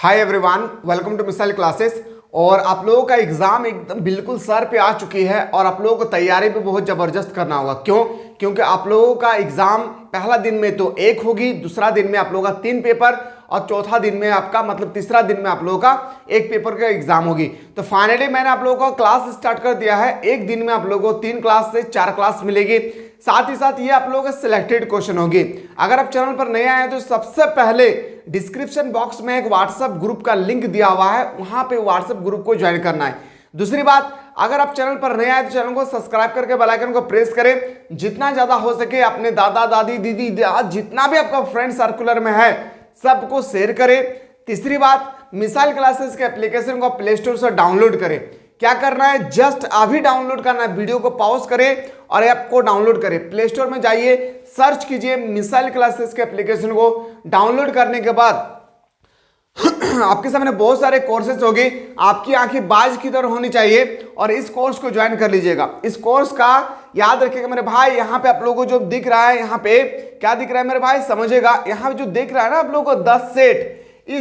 Hi everyone, welcome to missile classes. और आप लोगों का एग्जाम एकदम बिल्कुल सर पे आ चुकी है और आप लोगों को तैयारी भी बहुत जबरदस्त करना होगा। क्यों? क्योंकि आप लोगों का एग्जाम पहला दिन में तो एक होगी, दूसरा दिन में आप लोगों का 3 पेपर और चौथा दिन में आपका मतलब तीसरा दिन में आप लोगों का एक पेपर का एग्जाम होगी। तो फाइनली मैंने आप लोगों को क्लास स्टार्ट कर दिया है। एक दिन में आप लोगों को 3 क्लास से 4 क्लास मिलेगी। साथ ही साथ ये आप लोगों का सिलेक्टेड क्वेश्चन होगी। अगर आप चैनल पर नए आए हैं तो सबसे पहले डिस्क्रिप्शन बॉक्स में एक व्हाट्सएप ग्रुप का लिंक दिया हुआ है, वहां पे व्हाट्सएप ग्रुप को ज्वाइन करना है। दूसरी बात, अगर आप चैनल पर नए आए तो चैनल को सब्सक्राइब करके बेल आइकन को प्रेस करें। जितना ज्यादा हो सके अपने दादा दादी दीदी जितना भी आपका फ्रेंड सर्कुलर में है सबको शेयर करें। तीसरी बात, मिसाइल क्लासेस के एप्लीकेशन को प्ले स्टोर से डाउनलोड करें। क्या करना है, जस्ट अभी डाउनलोड करना है, वीडियो को पॉज करें और ऐप को डाउनलोड करें। प्ले स्टोर में जाइए, सर्च कीजिए मिसाइल क्लासेस के एप्लीकेशन को। डाउनलोड करने के बाद आपके सामने बहुत सारे कोर्सेज होंगे, आपकी आंखें बाज की तरह होनी चाहिए और इस कोर्स को ज्वाइन कर लीजिएगा। इस कोर्स का याद रखिएगा मेरे भाई, यहाँ पे आप लोगों को जो दिख रहा है, यहाँ पे क्या दिख रहा है मेरे भाई समझिएगा। यहाँ पे जो दिख रहा है ना आप लोगों को 10 सेट, ये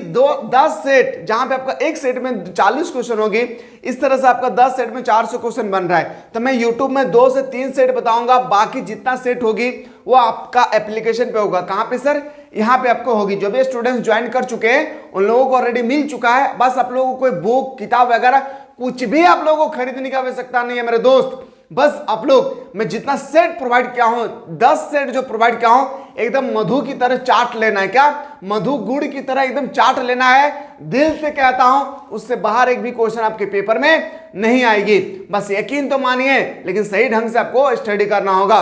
10 सेट, जहां पे आपका एक सेट में 40 क्वेश्चन होगी, इस तरह से आपका 10 सेट में 400 क्वेश्चन बन रहा है। तो मैं YouTube में 2 से 3 सेट बताऊंगा, बाकी जितना सेट होगी वो आपका एप्लीकेशन पे होगा। कहां पे सर? यहाँ पे आपको होगी। जो भी स्टूडेंट्स ज्वाइन कर चुके हैं उन लोगों को ऑलरेडी मिल चुका है। बस आप लोगों को कोई बुक किताब वगैरह कुछ भी आप लोगों को खरीदने की आवश्यकता नहीं है मेरे दोस्त। बस आप लोग, मैं जितना सेट प्रोवाइड किया हूं, 10 सेट जो प्रोवाइड किया हूं, एकदम मधु की तरह चाट लेना है। क्या? मधु गुड़ की तरह एकदम चाट लेना है। दिल से कहता हूं, उससे बाहर एक भी क्वेश्चन आपके पेपर में नहीं आएगी। बस यकीन तो मानिए, लेकिन सही ढंग से आपको स्टडी करना होगा।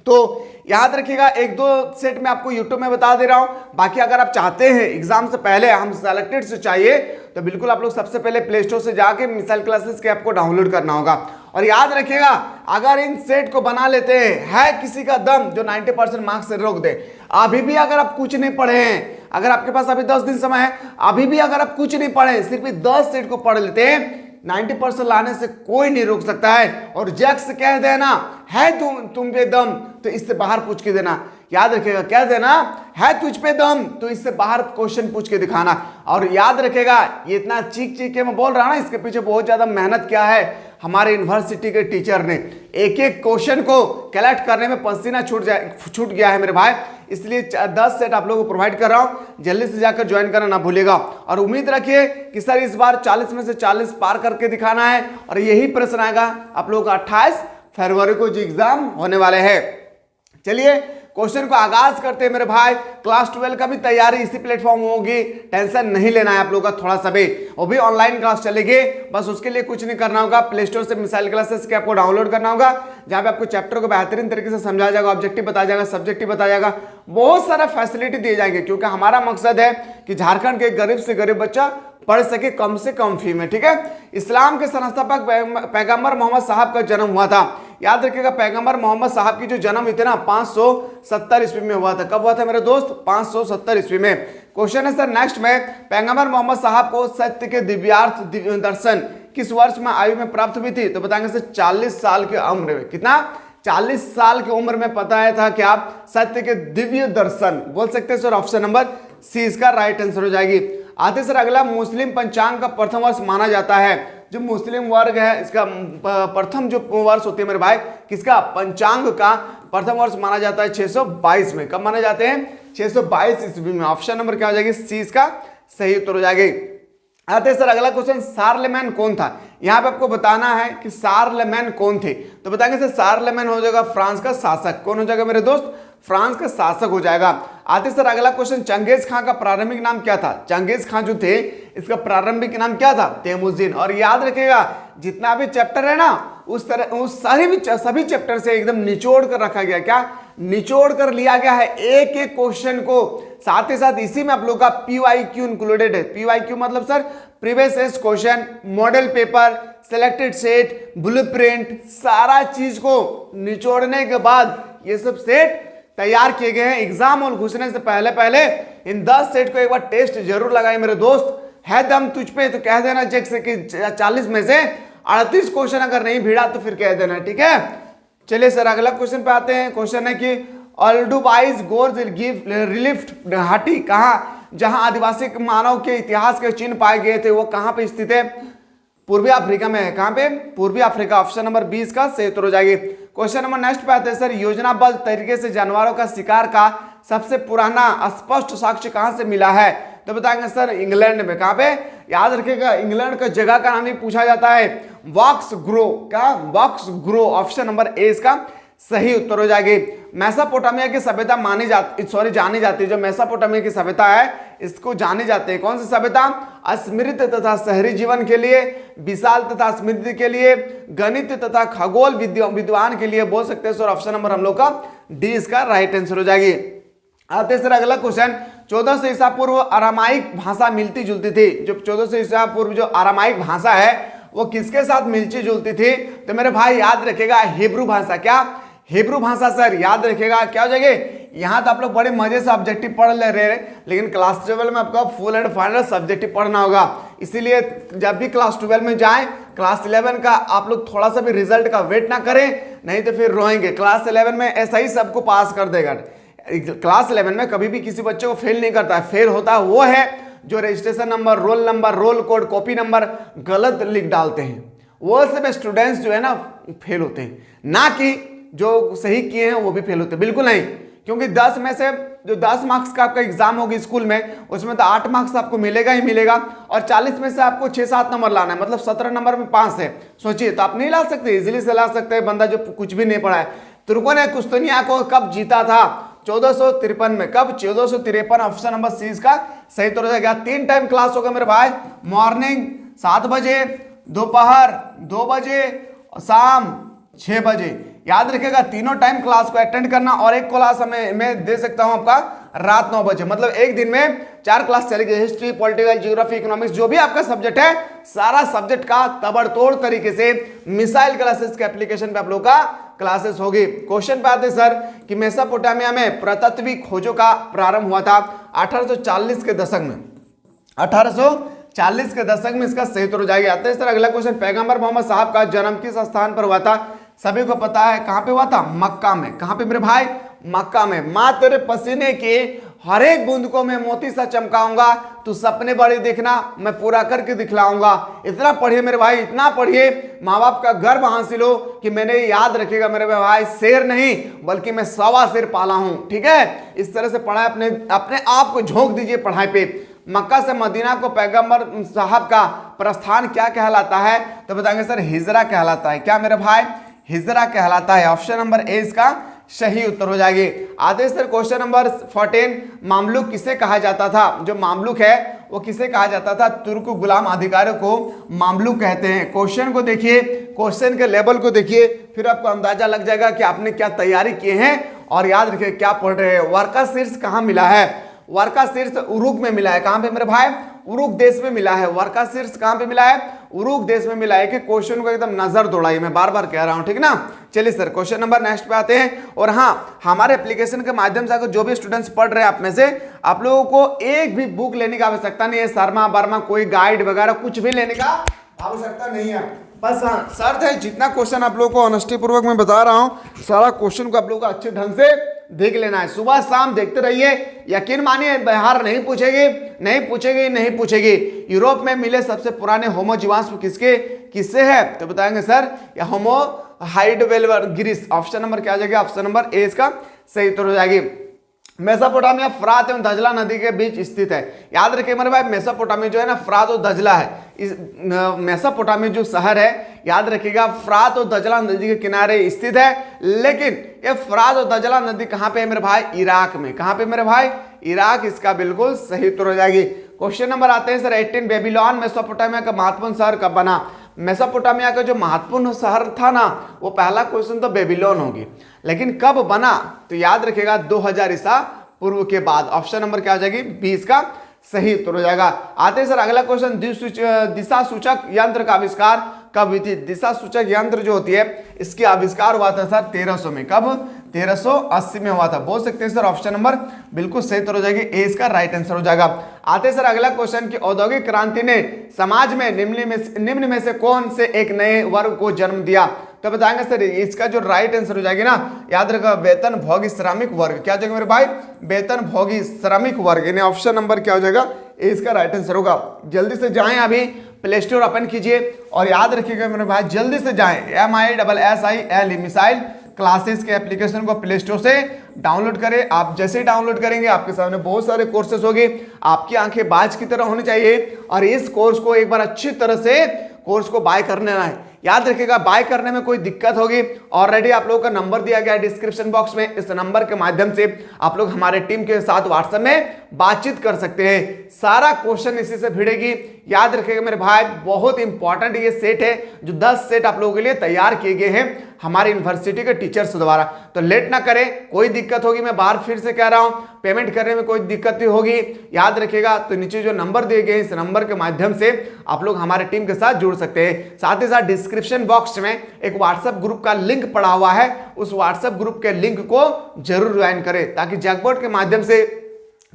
तो याद रखिएगा, 1-2 सेट में आपको यूट्यूब में बता दे रहा हूं। बाकी अगर आप चाहते हैं एग्जाम से पहले हम सेलेक्टेड से चाहिए तो बिल्कुल आप लोग सबसे पहले प्ले स्टोर से जाके मिसाइल क्लासेस के ऐप को डाउनलोड करना होगा। और याद रखिएगा, अगर इन सेट को बना लेते हैं, है किसी का दम जो 90% मार्क्स से रोक दे। अभी भी अगर आप कुछ नहीं पढ़े हैं, अगर आपके पास अभी 10 दिन समय है, अभी भी अगर आप कुछ नहीं पढ़े, सिर्फ 10 सेट को पढ़ लेते हैं, 90% लाने से कोई नहीं रोक सकता है। और जक्स कह देना है तुम पे दम तो इससे बाहर पूछ के देना। याद रखेगा, कह देना है तुझ पे दम तो इससे बाहर क्वेश्चन पूछ के दिखाना। और याद रखेगा, ये इतना चीख चीख के मैं बोल रहा ना, इसके पीछे बहुत ज्यादा मेहनत किया है हमारे यूनिवर्सिटी के टीचर ने। एक एक क्वेश्चन को कलेक्ट करने में पसीना छूट गया है मेरे भाई। इसलिए 10 सेट आप लोगों को प्रोवाइड कर रहा हूं, जल्दी से जाकर ज्वाइन करना ना भूलिएगा। और उम्मीद रखिए कि सर इस बार 40 में से 40 पार करके दिखाना है और यही प्रश्न आएगा आप लोगों का 28 फरवरी को जो एग्जाम होने वाले हैं। चलिए क्वेश्चन को आगाज करते हैं मेरे भाई। क्लास 12 का भी तैयारी इसी प्लेटफॉर्म में होगी, टेंशन नहीं लेना है आप लोगों का थोड़ा सा भी। वो भी ऑनलाइन क्लास चलेगी, बस उसके लिए कुछ नहीं करना होगा। प्ले स्टोर से मिसाइल क्लासेस के आपको डाउनलोड करना होगा, जहां पे आपको चैप्टर को बेहतरीन तरीके से समझाया जाएगा, ऑब्जेक्टिव बताया जाएगा, सब्जेक्टिव बताया जाएगा, बहुत सारा फैसिलिटी दिए जाएंगे। क्योंकि हमारा मकसद है कि झारखंड के गरीब से गरीब बच्चा पढ़ सके कम से कम फी में। ठीक है, इस्लाम के संस्थापक पैगंबर मोहम्मद साहब का जन्म हुआ था। याद रखिएगा, पैगंबर मोहम्मद साहब की जो जन्म हुई थी ना 570 ईस्वी में हुआ था। कब हुआ था मेरे दोस्त? 570 ईस्वी में। क्वेश्चन है सर नेक्स्ट में, पैगंबर मोहम्मद साहब को सत्य के दिव्यार्थ दर्शन किस वर्ष में आयु में प्राप्त हुई थी? तो बताएंगे सर 40 साल की उम्र में। कितना? 40 साल की उम्र में पता था कि आप सत्य के दिव्य दर्शन बोल सकते हैं सर। ऑप्शन नंबर सी इसका राइट आंसर हो जाएगी। आते सर अगला, मुस्लिम पंचांग का प्रथम वर्ष माना जाता है। जो मुस्लिम वर्ग है इसका प्रथम जो वर्ष होती है मेरे भाई, किसका? पंचांग का प्रथम वर्ष माना जाता है 622 में। कब माने जाते हैं? 622 ईस्वी में। ऑप्शन नंबर क्या हो जाएगी? सी इसका सही उत्तर हो जाएगी। आते सर अगला क्वेश्चन, शार्लेमेन कौन था? यहां पे आपको बताना है कि शार्लेमेन कौन थे। तो बताएंगे सर शार्लेमेन हो जाएगा फ्रांस का शासक। कौन हो जाएगा मेरे दोस्त? फ्रांस का शासक हो जाएगा। आते सर अगला क्वेश्चन, चंगेज खान का प्रारंभिक नाम क्या था? चंगेज खान जो थे इसका प्रारंभिक नाम क्या था? तेमुजीन। और याद रखिएगा, जितना भी चैप्टर है ना उस सभी चैप्टर से एकदम निचोड़ कर रखा गया। क्या? निचोड़ कर लिया गया है एक एक क्वेश्चन को। साथ ही साथ इसी में आप लोग का PYQ इंक्लूडेड है। PYQ मतलब sir previous question, model paper, selected set, blueprint, सारा चीज को निचोड़ने के बाद ये सब सेट तैयार किए गए हैं। एग्जाम और घुसने से पहले पहले इन 10 सेट को एक बार टेस्ट जरूर लगाए मेरे दोस्त। है दम तुझ पे तो कह देना चेक से कि 40 में से 38 क्वेश्चन अगर नहीं भिड़ा तो फिर कह देना। ठीक है, चलिए सर अगला क्वेश्चन पे आते हैं। क्वेश्चन है कि ऑल्डुबाइज गोर्ज गिव रिलिफ्ट घाटी कहाँ जहां आदिवासी मानव के इतिहास के चिन्ह पाए गए थे वो कहां पे स्थित है? पूर्वी अफ्रीका में है। कहां पे? पूर्वी अफ्रीका। ऑप्शन नंबर 20 का सही उत्तर हो जाएगी। क्वेश्चन नंबर नेक्स्ट पे आते हैं सर, योजनाबद्ध तरीके से जानवरों का शिकार का सबसे पुराना स्पष्ट साक्ष्य कहां से मिला है? तो बताएंगे सर इंग्लैंड में। कहां पे? याद रखिएगा इंग्लैंड का जगह का नाम भी पूछा जाता है, वॉक्स ग्रो। क्या? वॉक्स ग्रो। ऑप्शन नंबर ए इसका सही उत्तर हो जाएगी। मेसोपोटामिया की सभ्यता जानी जाती है। जो मेसोपोटामिया की सभ्यता है इसको जानी जाती है। कौन सी सभ्यता? अस्मृत तथा शहरी जीवन के लिए, विशाल तथा स्मृति के लिए, गणित तथा खगोल विद्वान के लिए बोल सकते हैं सर। ऑप्शन नंबर हम लोग का डी इसका राइट आंसर हो जाएगी। आते सर अगला क्वेश्चन, 1400 ईसा पूर्व अरामाइक भाषा मिलती जुलती थी। जो 1400 ईसा पूर्व जो अरामाइक भाषा है वो किसके साथ मिलती जुलती थी? तो मेरे भाई याद रखेगा हिब्रू भाषा। क्या? हिब्रू भाषा सर याद रखेगा। क्या हो जाएगी? यहाँ तो आप लोग बड़े मजे से ऑब्जेक्टिव पढ़ ले रहे हैं, लेकिन क्लास 12 में आपका फुल एंड फाइनल सब्जेक्टिव पढ़ना होगा। इसीलिए जब भी क्लास 12 में जाएं, क्लास 11 का आप लोग थोड़ा सा भी रिजल्ट का वेट ना करें, नहीं तो फिर रोएंगे। क्लास 11 में ऐसा ही सबको पास कर देगा। क्लास 11 में कभी भी किसी बच्चे को फेल नहीं करता है। फेल होता है वो है जो registration number, roll code, copy number गलत लिख डालते हैं। वो सब स्टूडेंट्स जो है ना फेल होते हैं, ना कि जो सही किए हैं वो भी फेल होते हैं। बिल्कुल नहीं, क्योंकि 10 में से जो 10 मार्क्स का आपका एग्जाम होगी स्कूल में, उसमें तो 8 मार्क्स आपको मिलेगा ही मिलेगा, और 40 में से आपको 6-7 नंबर लाना है, मतलब 17 नंबर में पास है। सोचिए, तो आप नहीं ला सकते, इजिली से ला सकते हैं बंदा जो कुछ भी नहीं पढ़ा है। तुर्कों ने कुस्तुनिया को कब जीता था? 1453 में। कब? 1453। ऑप्शन नंबर सी इसका सही उत्तर हो जाएगा। 3 टाइम क्लास होगा मेरे भाई, मॉर्निंग 7 बजे, दोपहर 2 बजे, शाम 6 बजे। याद रखिएगा तीनों टाइम क्लास को अटेंड करना, और एक क्लास मैं दे सकता हूं आपका रात 9 बजे। मतलब एक दिन में 4 क्लास चलेगी। हिस्ट्री, पॉलिटिकल, ज्योग्राफी, इकोनॉमिक्स, जो भी आपका सब्जेक्ट है, सारा सब्जेक्ट का तबड़तोड़ तरीके से मिसाइल क्लासेस के एप्लीकेशन पे आप लोग का क्लासेस होगी। क्वेश्चन पे आते सर कि मेसोपोटामिया में पुरातत्वी खोजों का प्रारंभ हुआ था 1840 के दशक में। 1840 के दशक में इसका सही उत्तर हो जाएगा। आते हैं सर अगला क्वेश्चन, पैगंबर मोहम्मद साहब का जन्म किस स्थान पर हुआ था? सभी को पता है कहां पे हुआ था? मक्का में। कहां पे मेरे भाई? मक्का में। मां तेरे पसीने के हर एक बूंद को मैं मोती सा चमकाऊंगा, तू सपने बड़े देखना, मैं पूरा करके दिखलाऊंगा। इतना पढ़िए मेरे भाई, इतना पढ़िए, माँ बाप का गर्व हासिल हो कि मैंने, याद रखिएगा मेरे भाई, शेर नहीं बल्कि मैं 1.25 शेर पाला हूं। ठीक है, इस तरह से पढ़ाई, अपने आप को झोंक दीजिए पढ़ाई पे। मक्का से मदीना को पैगंबर साहब का प्रस्थान क्या कहलाता है? तो बताएंगे सर हिजरा कहलाता है। क्या मेरे भाई? हिजरा कहलाता है। ऑप्शन नंबर ए इसका सही उत्तर हो जाएगी। आते सर क्वेश्चन नंबर 14, मामलुक किसे कहा जाता था? जो मामलुक है वो किसे कहा जाता था? तुर्क गुलाम अधिकारियों को मामलुक कहते हैं। क्वेश्चन को देखिए, क्वेश्चन के लेवल को देखिए, फिर आपको अंदाजा लग जाएगा कि आपने क्या तैयारी किए हैं, और याद रखिए क्या पढ़ रहे हैं। वर्का शीर्ष कहाँ मिला है? वर्का शीर्ष उरुक में मिला है। कहां पे मेरे भाई? उरुक देश में मिला है। वर्का शीर्ष कहां पे मिला है? उरुक देश में मिला है। कि क्वेश्चन को एकदम नजर दौड़ाइए, मैं बार बार कह रहा हूं, ठीक ना। चलिए सर क्वेश्चन नंबर नेक्स्ट पे आते हैं। और हाँ, हमारे एप्लीकेशन के माध्यम से अगर जो भी स्टूडेंट्स पढ़ रहे हैं आप में से, आप लोगों को एक भी बुक लेने की आवश्यकता नहीं है। शर्मा वर्मा कोई गाइड वगैरह कुछ भी लेने का आवश्यकता नहीं है। बस हाँ शर्त है, जितना क्वेश्चन आप लोगों को ऑनेस्टी पूर्वक मैं बता रहा हूं, सारा क्वेश्चन को आप लोगों को अच्छे ढंग से देख लेना है। सुबह शाम देखते रहिए, यकीन मानिए बिहार नहीं पूछेगी। यूरोप में मिले सबसे पुराने होमो जीवाश्म किससे है? तो बताएंगे सर या होमो हाइडेलबर्गिस। ऑप्शन नंबर क्या आ जाएगा? ऑप्शन नंबर ए इसका सही उत्तर हो जाएगी। मेसोपोटामिया फरात एवं दजला नदी के बीच स्थित है। याद रखिए मेरे भाई, मेसोपोटामिया जो है ना फरात और दजला है। इस मेसोपोटामिया जो शहर है, याद रखिएगा फ्रात और दजला नदी के किनारे स्थित है। लेकिन ये फ्रात और दजला नदी कहाँ पे है मेरे भाई? इराक में। कहाँ पे मेरे भाई? इराक इसका बिल्कुल सही उत्तर हो जाएगी। क्वेश्चन नंबर आते हैं सर 18, बेबीलोन मेसोपोटामिया का महत्वपूर्ण शहर कब बना? मेसोपोटामिया का जो महत्वपूर्ण शहर था ना, वो पहला क्वेश्चन तो बेबीलोन होगी, लेकिन कब बना? तो याद रखिएगा 2000 ईसा पूर्व के बाद। ऑप्शन नंबर क्या आ जाएगी? 20 का सही उत्तर हो जाएगा। आते हैं सर अगला क्वेश्चन, दिशा सूचक यंत्र का आविष्कार कब हुई थी? दिशा सूचक यंत्र जो होती है इसकी आविष्कार हुआ था सर 1300 में। कब? 1380 में हुआ था। बोल सकते हैं सर ऑप्शन नंबर बिल्कुल सही उत्तर हो जाएगी, ए इसका राइट आंसर हो जाएगा। आते सर अगला क्वेश्चन कि औद्योगिक क्रांति ने समाज में निम्न में से कौन से एक नए वर्ग को जन्म दिया? तो बताएंगे सर इसका जो राइट आंसर हो जाएगी ना, याद रखा वेतन भोगी श्रमिक वर्ग। क्या हो जाएगा मेरे भाई? वेतन भोगी श्रमिक वर्ग, यानी ऑप्शन नंबर क्या हो जाएगा? ए इसका राइट आंसर होगा। जल्दी से जाएं, अभी प्ले स्टोर ओपन कीजिए और याद रखिएगा मेरे भाई, जल्दी से जाएं MISSIL मिसाइल क्लासेस के एप्लीकेशन को प्ले स्टोर से डाउनलोड करें। आप जैसे ही डाउनलोड करेंगे आपके सामने बहुत सारे कोर्सेस होंगे, आपकी आंखें बाज की तरह होनी चाहिए और इस कोर्स को एक बार अच्छी तरह से कोर्स को बाय करने है। याद रखिएगा बाय करने में कोई दिक्कत होगी, ऑलरेडी आप लोगों का नंबर दिया गया है डिस्क्रिप्शन बॉक्स में, इस नंबर के माध्यम से आप लोग हमारे टीम के साथ व्हाट्सएप में बातचीत कर सकते हैं। सारा क्वेश्चन इसी से भिड़ेगी। याद रखिएगा मेरे भाई, बहुत इंपॉर्टेंट ये सेट है जो 10 सेट आप लोगों के लिए तैयार किए गए हैं हमारी यूनिवर्सिटी के टीचर्स द्वारा। तो लेट ना करें, कोई दिक्कत होगी मैं बार फिर से कह रहा हूं, पेमेंट करने में कोई दिक्कत होगी याद रखिएगा तो नीचे जो नंबर दिए गए इस नंबर के माध्यम से आप लोग हमारे टीम के साथ जुड़ सकते हैं। साथ ही साथ डिस्क्रिप्शन बॉक्स में एक व्हाट्सएप ग्रुप का लिंक पड़ा हुआ है, उस व्हाट्सएप ग्रुप के लिंक को जरूर ज्वाइन करें ताकि जैकपॉट के माध्यम से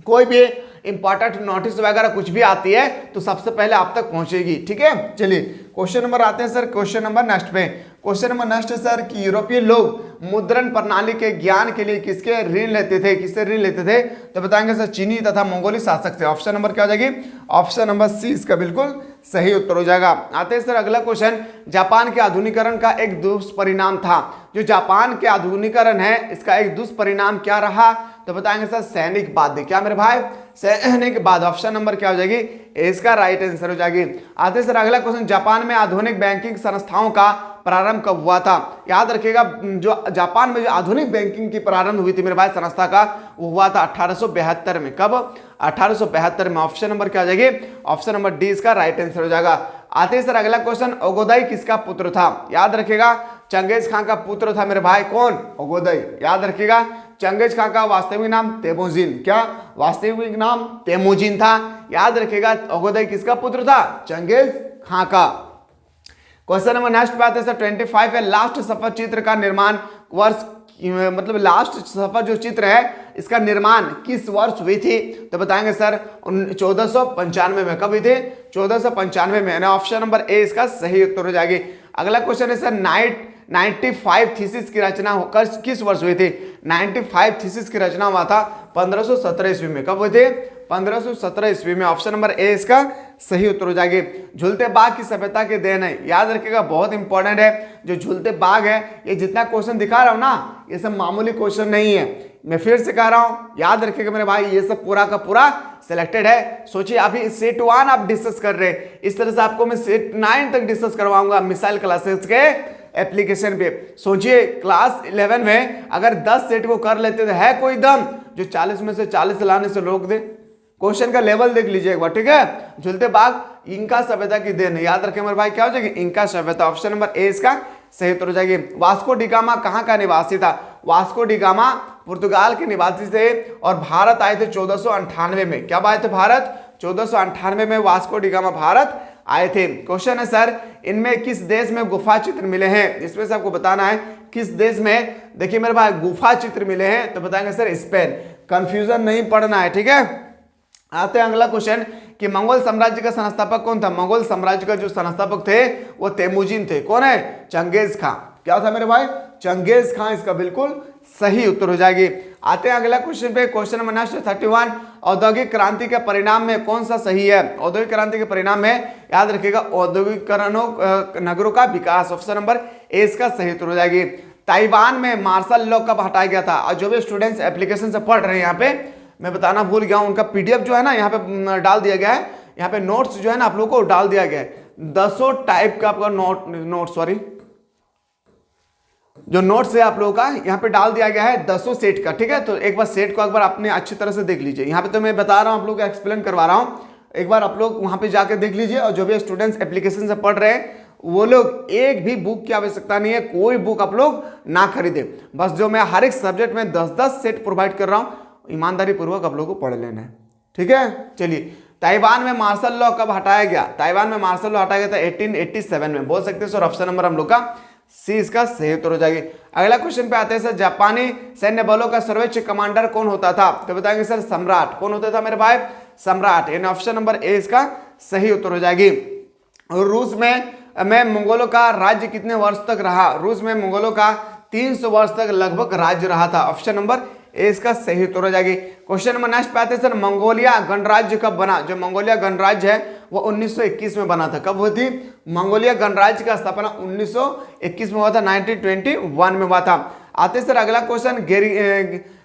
कोई भी इंपॉर्टेंट नोटिस वगैरह कुछ भी आती है तो सबसे पहले आप तक पहुंचेगी। ठीक है, चलिए क्वेश्चन नंबर आते हैं सर, क्वेश्चन नंबर नेक्स्ट पे। क्वेश्चन नंबर नेक्स्ट है सर कि यूरोपीय लोग मुद्रण प्रणाली के ज्ञान के लिए किसके ऋण लेते थे, किससे ऋण लेते थे? तो बताएंगे सर चीनी तथा मंगोली शासक से। ऑप्शन नंबर क्या हो जाएगी? ऑप्शन नंबर सी इसका बिल्कुल सही उत्तर हो जाएगा। आते हैं सर अगला क्वेश्चन, जापान के आधुनिकीकरण का एक दुष्परिणाम था। जो जापान के आधुनिकीकरण है इसका एक दुष्परिणाम क्या रहा? तो बताएंगे सर सैनिक वाद्य। क्या मेरे भाई? सैनिक वाद्य। ऑप्शन नंबर क्या हो जाएगी? इसका राइट आंसर हो जाएगी। आते सर अगला क्वेश्चन, जापान में आधुनिक बैंकिंग संस्थाओं का प्रारंभ कब हुआ था? याद रखिएगा जो जापान में जो आधुनिक बैंकिंग की प्रारंभ हुई थी मेरे भाई संस्था का, वो हुआ था 1872 में। कब? 1872 में। ऑप्शन नंबर क्या हो जाएगी? ऑप्शन नंबर डी इसका राइट आंसर हो जाएगा। आते हैं सर अगला क्वेश्चन, ओगोदई किसका पुत्र था? याद रखिएगा चंगेज खान का पुत्र था मेरे भाई। कौन? ओगोदई। याद रखिएगा चंगेज खान का वास्तविक नाम तेमुजिन। क्या वास्तविक नाम? तेमुजिन था। याद रखिएगा ओगोदई किसका पुत्र था? चंगेज खान का। क्वेश्चन नंबर नेक्स्ट पे आते हैं सर 25 है, लास्ट सफर चित्र का निर्माण वर्ष, मतलब लास्ट सफर जो चित्र है इसका निर्माण किस वर्ष हुई थी? तो बताएंगे सर 1495 में। कब हुई थी? 1495 में। ऑप्शन नंबर ए इसका सही उत्तर हो जाएगी। अगला क्वेश्चन है सर 95 थीसिस की रचना होकर किस वर्ष हुई थी? 95 थीसिस की रचना हुआ था 1517 ईस्वी में। कब हुई थी? 1517 ईस्वी में। ऑप्शन नंबर ए इसका सही उत्तर हो जाएगी। झूलते बाग की सभ्यता के देन है। याद रखिएगा बहुत इंपॉर्टेंट है, जो झूलते बाग है ये जितना क्वेश्चन दिखा रहा हूं ना ये सब मामूली क्वेश्चन नहीं है। मैं फिर से कह रहा हूं, याद रखिएगा मेरे भाई ये सब पूरा का पूरा सिलेक्टेड है। सोचिए अभी सेट 1 आप डिस्कस कर रहे हैं, इस तरह से आपको मैं सेट 9 तक डिस्कस करवाऊंगा मिसाइल क्लासेस के एप्लीकेशन पे। सोचिए क्लास 11 में अगर 10 सेट को कर लेते तो है कोई दम जो 40 में से 40 लाने से रोक दे? क्वेश्चन का लेवल देख लीजिए एक बार, ठीक है। झूलते बाग इंका सभ्यता की देन है। याद रखें मेरे भाई क्या हो जाएगी? इंका सभ्यता। ऑप्शन नंबर ए इसका सही उत्तर हो जाएगी। वास्को डी गामा कहां का निवासी था? वास्को डी गामा पुर्तगाल के निवासी थे और भारत आए थे 1498 में। क्या आए थे भारत? 1498 में वास्को डी गामा भारत आए थे। क्वेश्चन है सर इनमें किस देश में गुफा चित्र मिले हैं? इसमें से आपको बताना है किस देश में। देखिए मेरे भाई गुफा चित्र मिले हैं तो बताएंगे सर स्पेन। कंफ्यूजन नहीं पड़ना है, ठीक है। आते हैं अगला क्वेश्चन कि मंगोल साम्राज्य का संस्थापक कौन था? मंगोल साम्राज्य का जो संस्थापक थे वो तेमुजिन थे। कौन है? चंगेज खां। क्या था मेरे भाई? चंगेज खां इसका बिल्कुल सही उत्तर हो जाएगी। आते हैं अगला क्वेश्चन पे, क्वेश्चन नंबर 31, औद्योगिक क्रांति के परिणाम में कौन सा सही है? औद्योगिक क्रांति के परिणाम में याद रखिएगा औद्योगिकरणों नगरों का विकास। ऑप्शन नंबर ए इसका सही उत्तर हो जाएगी। ताइवान में मार्शल लॉ कब हटाया गया था? और जो भी स्टूडेंट्स एप्लीकेशन से पढ़ रहे हैं यहाँ पे मैं बताना भूल गया हूं, उनका पीडीएफ जो है ना यहाँ पे डाल दिया गया है। यहाँ पे नोट्स जो है ना आप लोगों को डाल दिया गया है। 10 टाइप का आपका जो नोट्स है आप लोगों का यहाँ पे डाल दिया गया है 10 सेट का, ठीक है। तो एक बार सेट को एक बार आपने अच्छी तरह से देख लीजिए। यहाँ पे तो मैं बता रहा हूँ आप लोग को, एक्सप्लेन करवा रहा हूँ, एक बार आप लोग वहां पे जाके देख लीजिए। और जो भी स्टूडेंट्स एप्लीकेशन से पढ़ रहे हैं वो लोग एक भी बुक की आवश्यकता नहीं है, कोई बुक आप लोग ना खरीदे। बस जो मैं हर एक सब्जेक्ट में 10-10 सेट प्रोवाइड कर रहा हूँ, ईमानदारी पूर्वक आप लोगों को पढ़ लेना है, ठीक है। चलिए ताइवान में मार्शल लॉ कब हटाया गया? ताइवान में मार्शल लॉ हटाया गया था 1887 में। बोल सकते हैं सर ऑप्शन नंबर हम लोग का सी इसका सही उत्तर हो जाएगी। अगला क्वेश्चन पे आते हैं सर, जापानी सैन्य बलों का सर्वोच्च कमांडर कौन होता था? तो बताएंगे सर सम्राट। कौन होता था मेरे भाई? सम्राट। यानी ऑप्शन नंबर ए इसका सही उत्तर हो जाएगी। और रूस में मंगोलों का राज्य कितने वर्ष तक रहा? रूस में मंगोलों का 300 वर्ष तक लगभग राज्य रहा था। ऑप्शन नंबर ए इसका सही उत्तर हो जाएगी। क्वेश्चन नंबर नेक्स्ट पे आते हैं सर, मंगोलिया गणराज्य कब बना? जो मंगोलिया गणराज्य है वो 1921 में बना था। कब हुई थी? मंगोलिया गणराज्य का स्थापना 1921 में हुआ था, 1921 में हुआ था। आते सर अगला क्वेश्चन,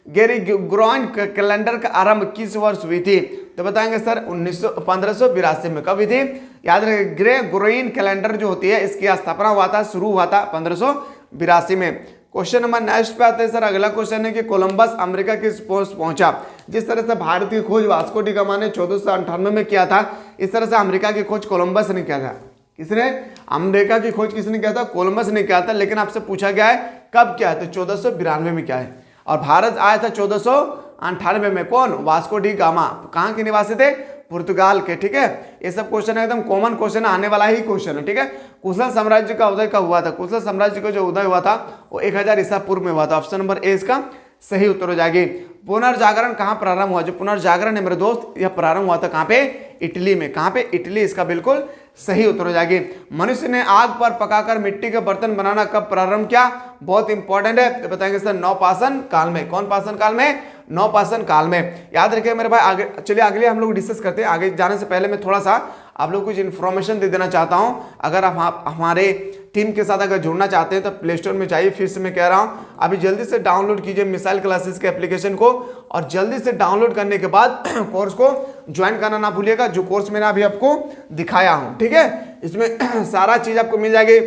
ग्रेगोरियन कैलेंडर का आरंभ किस वर्ष हुई थी? तो बताएंगे सर 1582 में। कब हुई थी? याद रखिए, ग्रेगोरियन कैलेंडर जो होती है इसकी स्थापना हुआ था, शुरू हुआ था 1582 में। क्वेश्चन नंबर नेक्स्ट पे आते हैं सर, अगला क्वेश्चन है कि कोलंबस अमेरिका किस पोस्ट पहुंचा? जिस तरह से भारत की खोज वास्को डी गामा ने 1498 में किया था, इस तरह से अमेरिका की खोज कोलंबस ने किया था। किसने? अमेरिका की खोज किसने किया था? कोलंबस ने किया था। लेकिन आपसे पूछा गया है कब क्या है, तो 1492 में क्या है। और भारत आया था 1498 में। कौन? Vasco D gamma. कहाँ के निवासी थे? पुर्तगाल के। ठीक है, ये सब क्वेश्चन एकदम कॉमन क्वेश्चन आने वाला ही क्वेश्चन है। ठीक है, कुशल साम्राज्य का उदय कब हुआ था? कुशल साम्राज्य का जो उदय हुआ था वो 1000 ईसा पूर्व में हुआ था। ऑप्शन नंबर ए इसका सही उत्तर हो जाएगी। पुनर्जागरण कहाँ प्रारंभ हुआ? जो पुनर्जागरण है मेरे दोस्त, यह प्रारंभ हुआ था कहाँ पे? इटली में। कहाँ पे? इटली। इसका बिल्कुल सही उत्तर हो जाएगी। मनुष्य ने आग पर पकाकर मिट्टी के बर्तन बनाना कब प्रारंभ किया? बहुत इंपॉर्टेंट है, तो बताएंगे सर नवपाषाण काल में। कौन पाषाण काल में? नवपाषाण काल में। याद रखिए मेरे भाई। आगे चलिए, अगले हम लोग डिस्कस करते हैं। आगे जाने से पहले मैं थोड़ा सा आप लोग कुछ इन्फॉर्मेशन दे देना चाहता हूं। अगर आप हमारे टीम के साथ अगर जुड़ना चाहते हैं तो प्ले स्टोर में जाइए। फिर से मैं कह रहा हूं, अभी जल्दी से डाउनलोड कीजिए मिसाइल क्लासेस के एप्लीकेशन को, और जल्दी से डाउनलोड करने के बाद कोर्स को ज्वाइन करना ना भूलिएगा, जो कोर्स मैंने अभी आपको दिखाया हूं। ठीक है, इसमें सारा चीज आपको मिल जाएगी।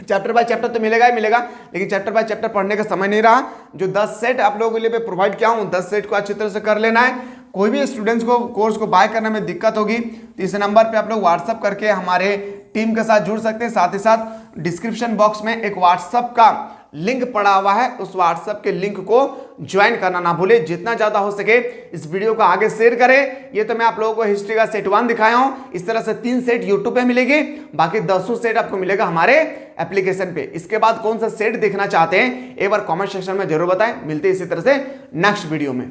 चैप्टर बाय चैप्टर तो मिलेगा ही मिलेगा, लेकिन चैप्टर बाय चैप्टर पढ़ने का समय नहीं रहा। जो 10 सेट आप लोगों के लिए प्रोवाइड किया हूं, 10 सेट को अच्छी तरह से कर लेना है। कोई भी स्टूडेंट्स को कोर्स को बाय करने में दिक्कत होगी तो इस नंबर पे आप लोग व्हाट्सअप करके हमारे टीम के साथ जुड़ सकते हैं। साथ ही साथ डिस्क्रिप्शन बॉक्स में एक व्हाट्सअप का लिंक पड़ा हुआ है, उस व्हाट्सएप के लिंक को ज्वाइन करना ना भूले। जितना ज्यादा हो सके इस वीडियो को आगे शेयर करें। ये तो मैं आप लोगों को हिस्ट्री का सेट 1 दिखाया हूं। इस तरह से 3 सेट यूट्यूब पे मिलेगी, बाकी 10 सेट आपको मिलेगा हमारे एप्लीकेशन पे। इसके बाद कौन सा सेट देखना चाहते हैं एक बार कमेंट सेक्शन में जरूर बताएं। मिलते हैं इसी तरह से नेक्स्ट वीडियो में।